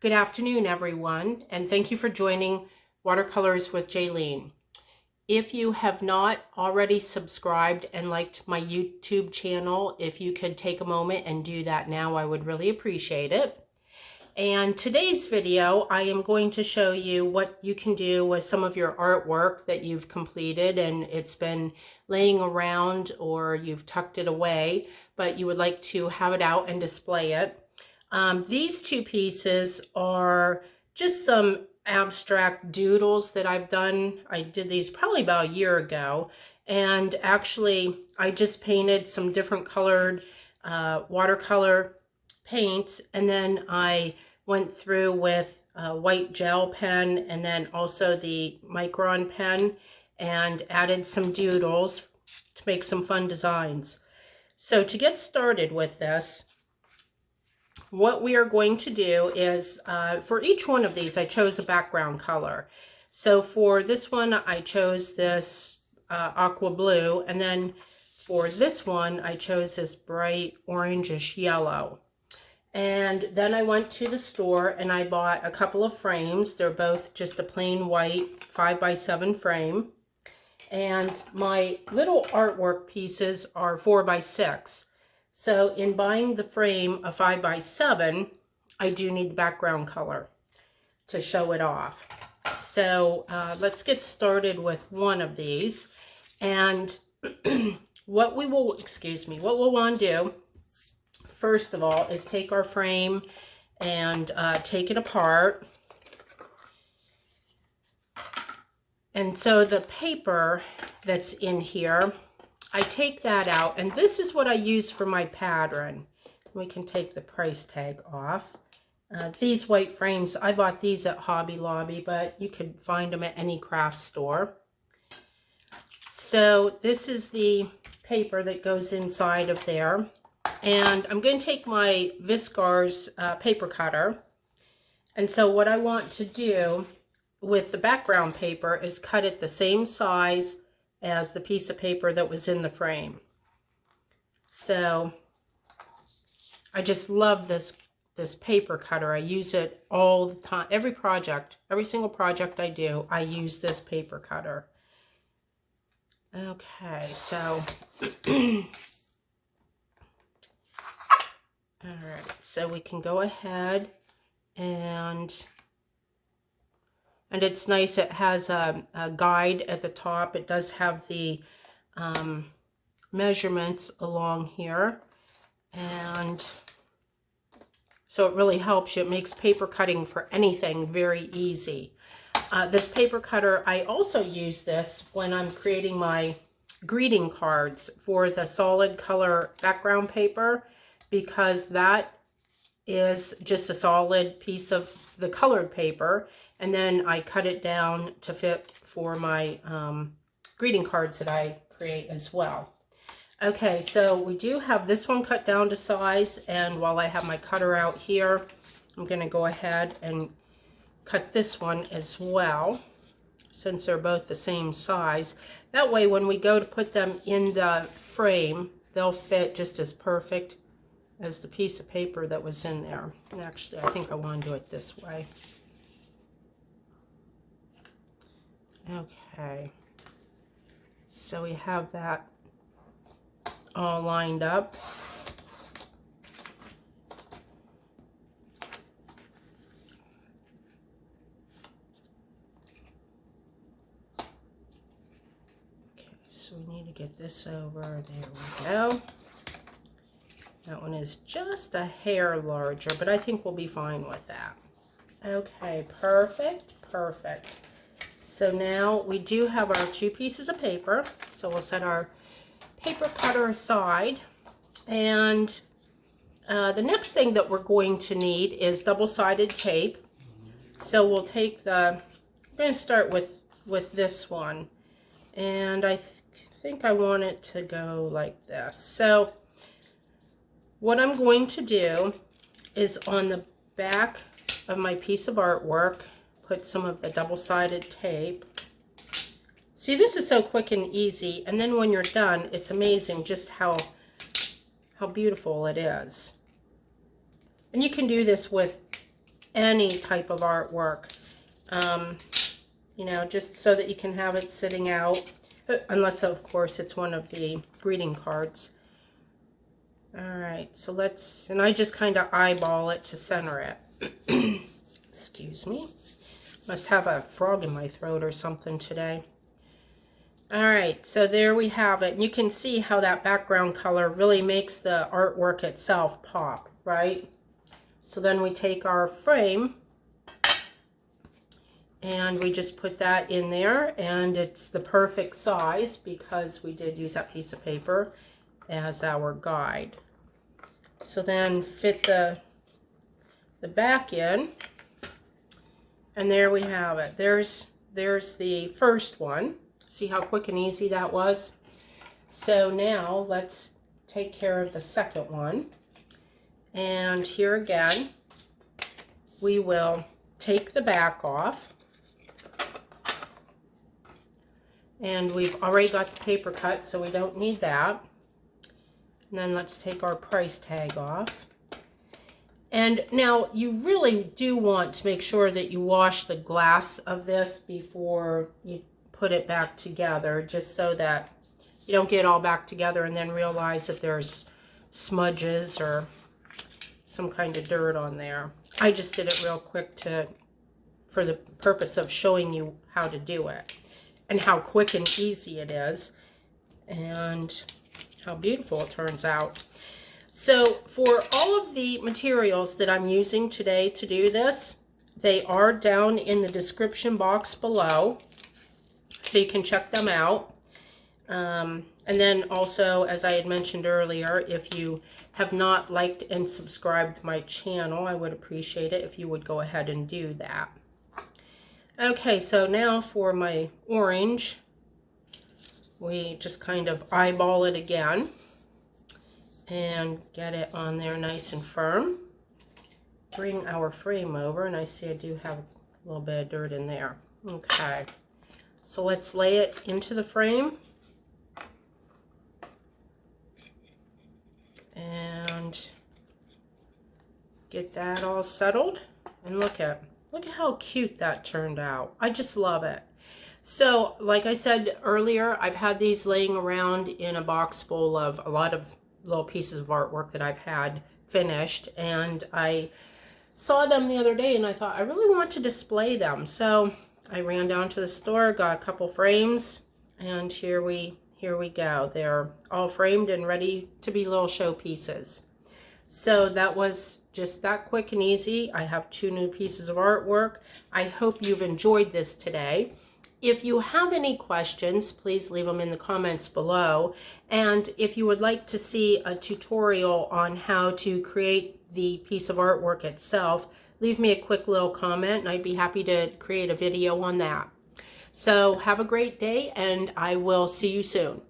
Good afternoon, everyone, and thank you for joining Watercolors with Jaylene. If you have not already subscribed and liked my YouTube channel, if you could take a moment and do that now, I would really appreciate it. And today's video, I am going to show you what you can do with some of your artwork that you've completed and it's been laying around or you've tucked it away, but you would like to have it out and display it. These two pieces are just some abstract doodles that I've done. I did these probably about a year ago, and actually I just painted some different colored watercolor paints, and then I went through with a white gel pen and then also the micron pen and added some doodles to make some fun designs. So to get started with this, what we are going to do is, for each one of these, I chose a background color. So for this one, I chose this aqua blue, and then for this one, I chose this bright orangish yellow. And then I went to the store and I bought a couple of frames. They're both just a plain white 5x7 frame. And my little artwork pieces are 4x6. So in buying the frame of 5x7, I do need the background color to show it off. So let's get started with one of these. And what we'll want to do, first of all, is take our frame and take it apart. And so the paper that's in here, I take that out, and this is what I use for my pattern. We can take the price tag off. These white frames, I bought these at Hobby Lobby, but you could find them at any craft store. So this is the paper that goes inside of there. And I'm going to take my Viscar's paper cutter. And so what I want to do with the background paper is cut it the same size as the piece of paper that was in the frame. So I just love this paper cutter. I use it all the time. Every single project I do, I use this paper cutter. Okay, so all right, so we can go ahead and it's nice. It has a guide at the top. It does have the measurements along here. And so it really helps you. It makes paper cutting for anything very easy. This paper cutter, I also use this when I'm creating my greeting cards for the solid color background paper, because that is just a solid piece of the colored paper. And then I cut it down to fit for my greeting cards that I create as well. Okay, so we do have this one cut down to size, and while I have my cutter out here, I'm going to go ahead and cut this one as well, since they're both the same size. That way, when we go to put them in the frame, they'll fit just as perfect as the piece of paper that was in there. And actually, I think I want to do it this way. Okay, so we have that all lined up. Okay, so we need to get this over. There we go. That one is just a hair larger, but I think we'll be fine with that. Okay, perfect, perfect. So now we do have our two pieces of paper. So we'll set our paper cutter aside. And the next thing that we're going to need is double-sided tape. So we'll take I'm going to start with this one. And I think I want it to go like this. So what I'm going to do is on the back of my piece of artwork, put some of the double-sided tape. See, this is so quick and easy, and then when you're done, it's amazing just how beautiful it is. And you can do this with any type of artwork. You know, just so that you can have it sitting out, unless of course it's one of the greeting cards. All right, so let's, and I just kind of eyeball it to center it. Excuse me. Must have a frog in my throat or something today. All right, so there we have it. And you can see how that background color really makes the artwork itself pop, right? So then we take our frame and we just put that in there, and it's the perfect size because we did use that piece of paper as our guide. So then fit the back in, and there we have it. There's the first one. See how quick and easy that was? So now let's take care of the second one. And here again, we will take the back off. And we've already got the paper cut, so we don't need that. And then let's take our price tag off. And now you really do want to make sure that you wash the glass of this before you put it back together, just so that you don't get all back together and then realize that there's smudges or some kind of dirt on there. I just did it real quick for the purpose of showing you how to do it and how quick and easy it is and how beautiful it turns out. So for all of the materials that I'm using today to do this, they are down in the description box below, so you can check them out. And then also, as I had mentioned earlier, if you have not liked and subscribed to my channel, I would appreciate it if you would go ahead and do that. Okay, so now for my orange, we just kind of eyeball it again and get it on there nice and firm. Bring our frame over, and I see I do have a little bit of dirt in there. Okay, so let's lay it into the frame. And get that all settled. And look at how cute that turned out. I just love it. So, like I said earlier, I've had these laying around in a box full of a lot of little pieces of artwork that I've had finished, and I saw them the other day and I thought I really want to display them. So I ran down to the store, got a couple frames, and here we go. They're all framed and ready to be little showpieces. So that was just that quick and easy. I have 2 new pieces of artwork. I hope you've enjoyed this today. If you have any questions, please leave them in the comments below. And if you would like to see a tutorial on how to create the piece of artwork itself, leave me a quick little comment and I'd be happy to create a video on that. So have a great day, and I will see you soon.